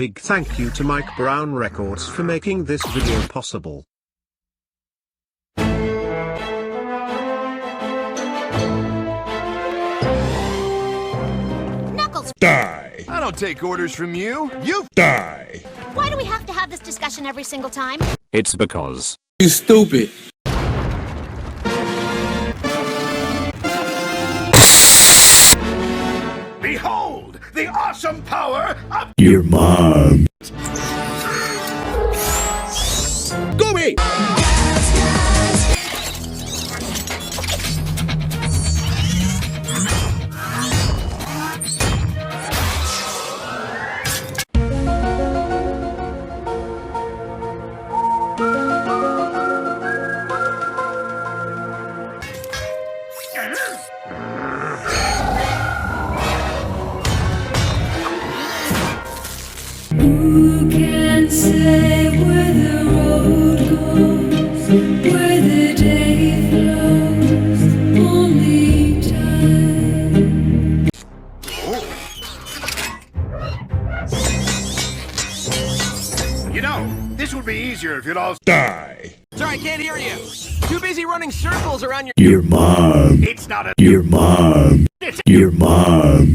big thank you to Mike Brown Records for making this video possible. Knuckles! Die! I don't take orders from you. You Die! Why do we have to have this discussion every single time? It's because You stupid. behold the awesome power of Your mom! Gooby! Who can say where the road goes, where the day flows? Only time. You know, this would be easier if you'd all Die! Sorry, I can't hear you. Too busy running circles around your... Your mom! It's not a Your mom! Your mom!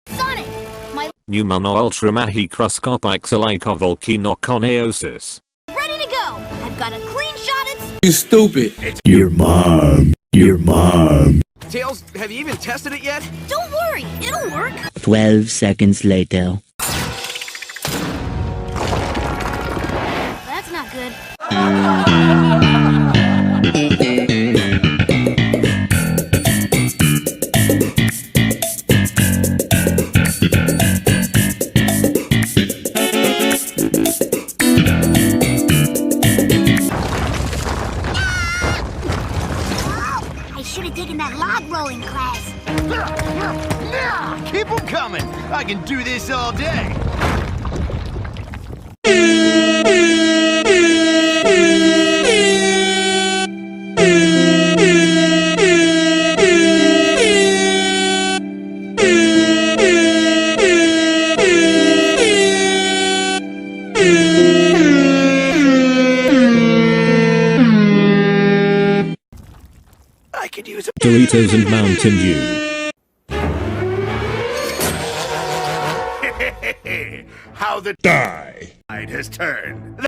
Sonic! My Pneumono Ultra Macroscopic Volcanoconeosis. ready to go! I've got a clean shot at... You stupid. Your mom! Your mom! Tails, have you even tested it yet? Don't worry, it'll work! 12 seconds later. That's not good. I should have taken that log rolling class. Keep them coming. I can do this all day. I could use a Doritos and Mountain Dew. how the Die! tide has turned.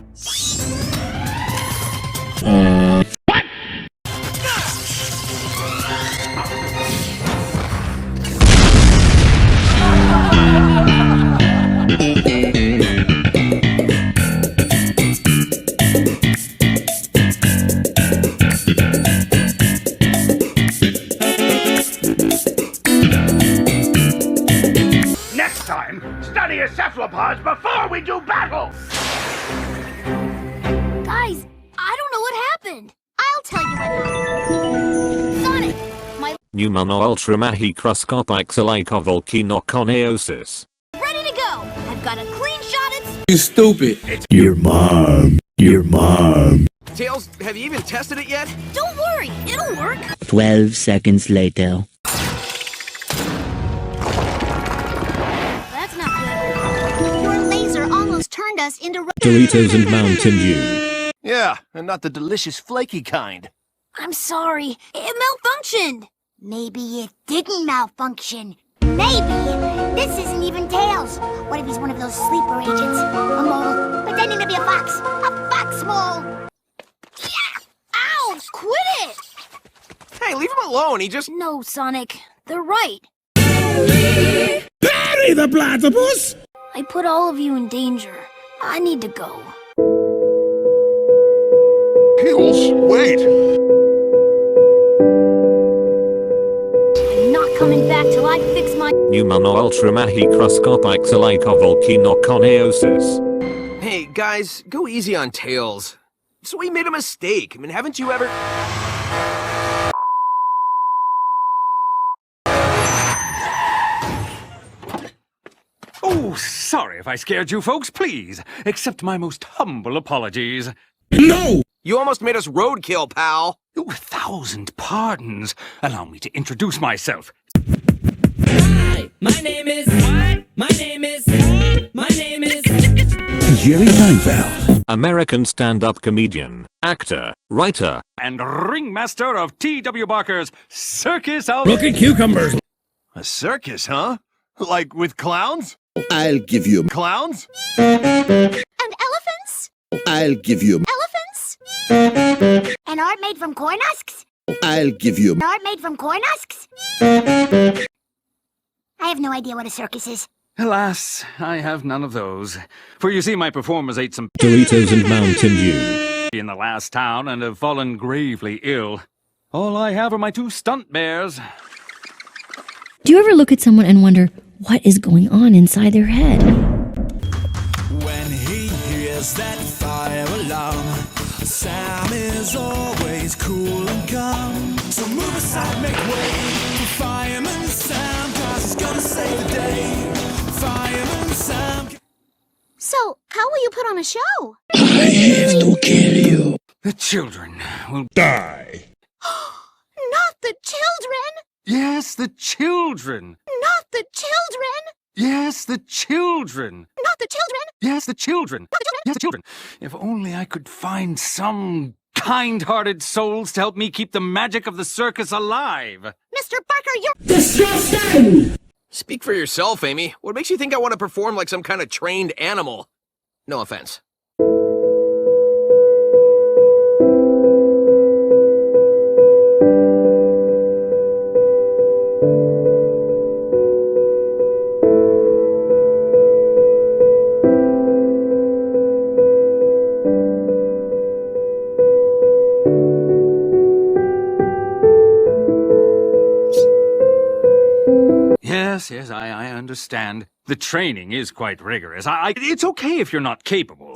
Next time, study your cephalopods before we do battle. Guys, I don't know what happened. I'll tell you what happened. Sonic! My Pneumono Ultra Macroscopic Volcanoconeosis. ready to go! I've got a clean shot at... You stupid. Your mom! Your mom! Tails, have you even tested it yet? Don't worry, it'll work! 12 seconds later. That's not good. Your laser almost turned us into... Doritos and Mountain Dew. Yeah, and not the delicious flaky kind. I'm sorry, it malfunctioned. Maybe it didn't malfunction. Maybe this isn't even Tails. What if he's one of those sleeper agents? A mole, pretending to be a fox. A fox mole. Yeah! Ow! Quit it! Hey, leave him alone. He just... No, Sonic. They're right. Barry the platypus! I put all of you in danger. I need to go. Tails, wait. I'm not coming back till I fix my... Pneumono Ultra Macroscopic Volcanoconeosis. Hey, guys, go easy on Tails. So we made a mistake. I mean, haven't you ever... Oh, sorry if I scared you folks. Please, accept my most humble apologies. No! You almost made us roadkill, pal. Oh, 1,000 pardons. Allow me to introduce myself. Hi, My name is. What? My name is. My name is. Jerry Seinfeld. American stand-up comedian, actor, writer, And ringmaster of T.W. Barker's Circus of... Broken cucumbers. A circus, huh? Like with clowns? I'll give you. Clowns? And elephants? I'll give you. Elephants? And art made from corn husks? I'll give you. And art made from corn husks? I have no idea what a circus is. Alas, I have none of those. For you see, my performers ate some Doritos and Mountain Dew. in the last town and have fallen gravely ill. All I have are my 2 stunt bears. Do you ever look at someone and wonder what is going on inside their head? When he hears that fire alarm, Sam is always cool and calm. So move aside, make way for Fireman Sam, 'cause he's gonna save the day. Fireman Sam. So, how will you put on a show? I have to kill you. The children will... Die. Not the children! Yes, the children! Not the children! Yes, the children! Not the children! Yes, the children! Not the children! Yes, the children! If only I could find some kind-hearted souls to help me keep the magic of the circus alive! Mr. Barker, you're Disgusting! Speak for yourself, Amy. What makes you think I want to perform like some kind of trained animal? No offense. Yes, I understand. The training is quite rigorous. It's okay if you're not capable.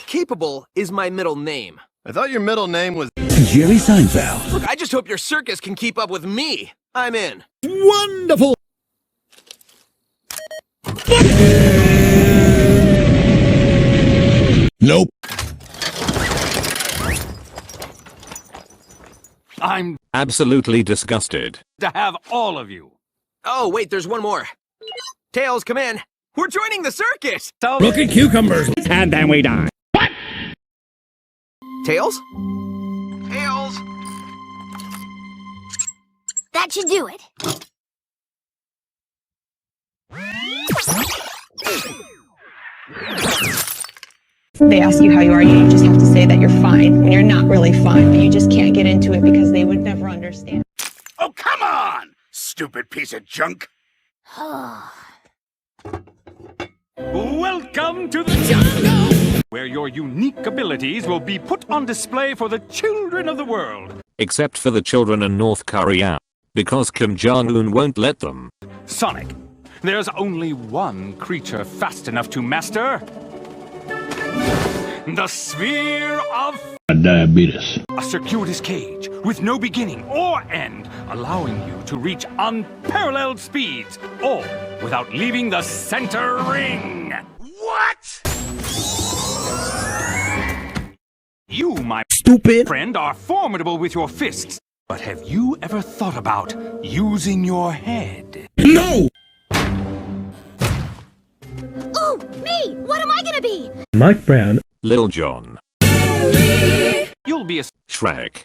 Capable is my middle name. I thought your middle name was... Jerry Seinfeld. Look, I just hope your circus can keep up with me. I'm in. Wonderful. Nope. I'm Absolutely disgusted. to have all of you. Oh, wait, there's one more. Tails, come in. We're joining the circus! So, Broken cucumbers. And then we die. Tails? Tails! That should do it. They ask you how you are, you just have to say that you're fine when you're not really fine, but you just can't get into it because they would never understand. Oh, come on! Stupid piece of junk. welcome to the jungle, where your unique abilities will be put on display for the children of the world. Except for the children in North Korea. Because Kim Jong-un won't let them. Sonic, there's only one creature fast enough to master. The Sphere of Diabetes. a circuitous cage with no beginning or end, allowing you to reach unparalleled speeds, all without leaving the center ring. What? You, my Stupid. friend, are formidable with your fists. But have you ever thought about using your head? No. Ooh, me! What am I gonna be? Mike Brown. Lil Jon. You'll be a Shrek.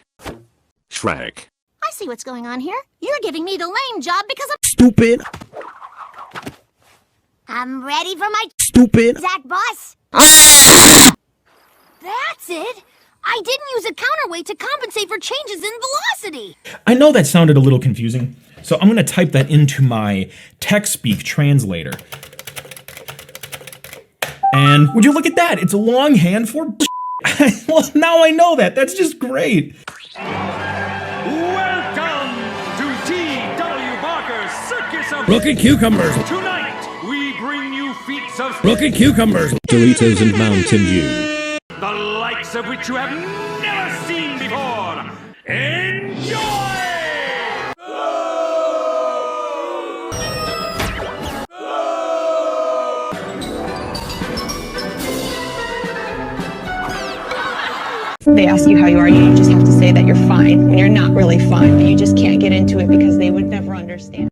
Shrek. I see what's going on here. You're giving me the lame job because Stupid. I'm ready for my Stupid. Zach boss. That's it. I didn't use a counterweight to compensate for changes in velocity. I know that sounded a little confusing, so I'm going to type that into my TechSpeak translator. And would you look at that? It's a longhand for well, now I know that. That's just great. welcome to T.W. Barker's Circus of Broken cucumbers. Tonight, we bring you feats of Broken cucumbers. Doritos and Mountain Dew. the likes of which you have never seen before. Enjoy! They ask you how you are, you just have to say that you're fine when you're not really fine, but you just can't get into it because they would never understand.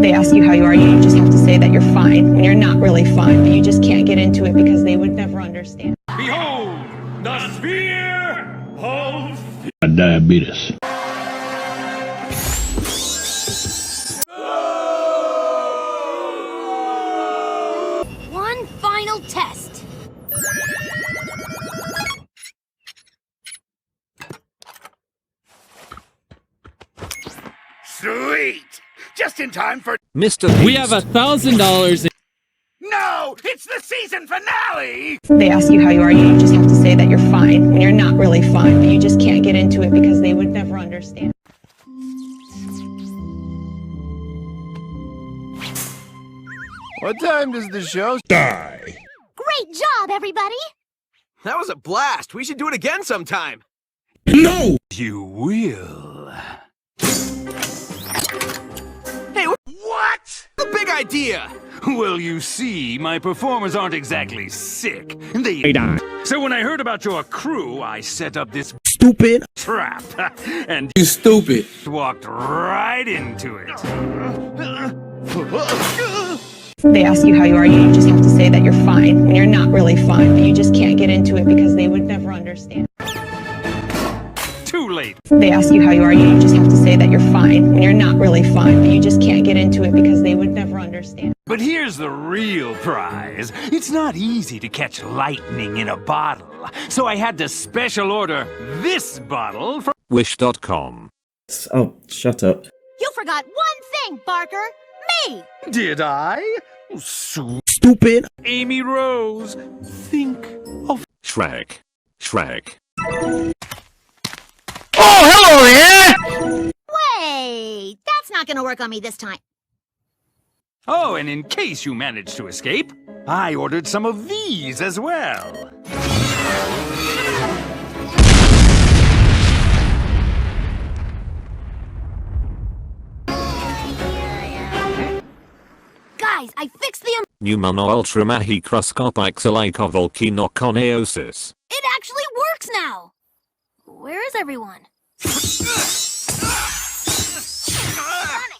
They ask you how you are, you just have to say that you're fine when you're not really fine, but you just can't get into it because they would never understand. Behold, the sphere of Diabetes. One final test. Sweet! Just in time for... Mr. We have $1,000. No! It's the season finale! They ask you how you are, you just have to say that you're fine when you're not really fine, but you just can't get into it because they would never understand. What time does the show Die. Great job, everybody. That was a blast. We should do it again sometime. No! You will. Hey, What? the big idea? Well, you see, my performers aren't exactly sick. They die. So when I heard about your crew, I set up this Stupid. trap and You stupid. walked right into it. They ask you how you are, you just have to say that you're fine when you're not really fine, but you just can't get into it because they would never understand. Too late. They ask you how you are, you just have to say that you're fine when you're not really fine, but you just can't get into it because they would never understand. But here's the real prize. It's not easy to catch lightning in a bottle. So I had to special order this bottle from Wish.com. Oh, shut up. You forgot one thing, Barker. Me. Did I? Sweet Stupid. Amy Rose. Think of Shrek. Shrek. Wait, that's not gonna work on me this time. Oh, and in case you managed to escape, I ordered some of these as well. Guys, I fixed the... Pneumono ultramacroscopic volcanoconeosis. It actually works now. Where is everyone? Sonic,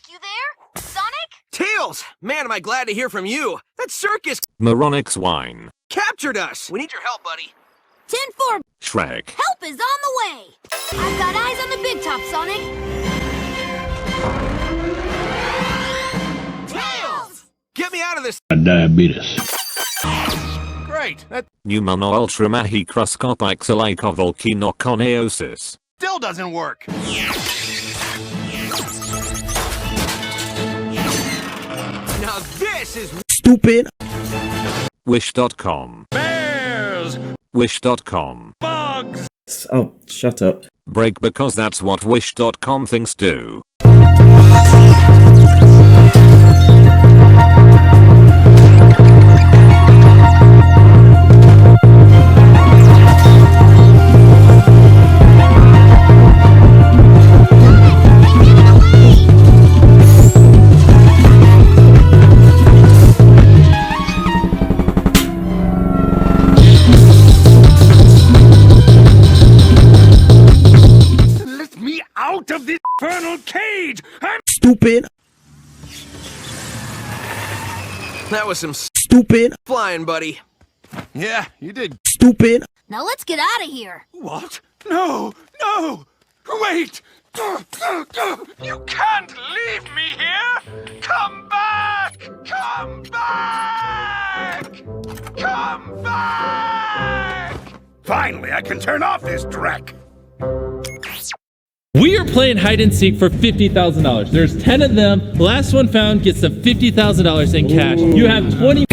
you there? Sonic? Tails! Man, am I glad to hear from you. That circus Moronix wine. captured us. We need your help, buddy. 10-4. Shrek. Help is on the way. I've got eyes on the big top, Sonic. Tails! Get me out of this. Diabetes. Great. That Pneumono ultramacroscopic volcanoconeosis. Still doesn't work. now this is Stupid. Wish.com. Bears! Wish.com. Bugs! Oh, shut up. Break because that's what Wish.com things do. Let me out of this infernal cage! I'm Stupid. that was some Stupid. flying, buddy. Yeah, you did. Stupid. Now let's get out of here. What? No! No! Wait! You can't leave me here! Come back! Come back! Come back! Finally, I can turn off this dreck. We are playing hide and seek for $50,000. There's 10 of them. Last one found gets the $50,000 in cash. You have 20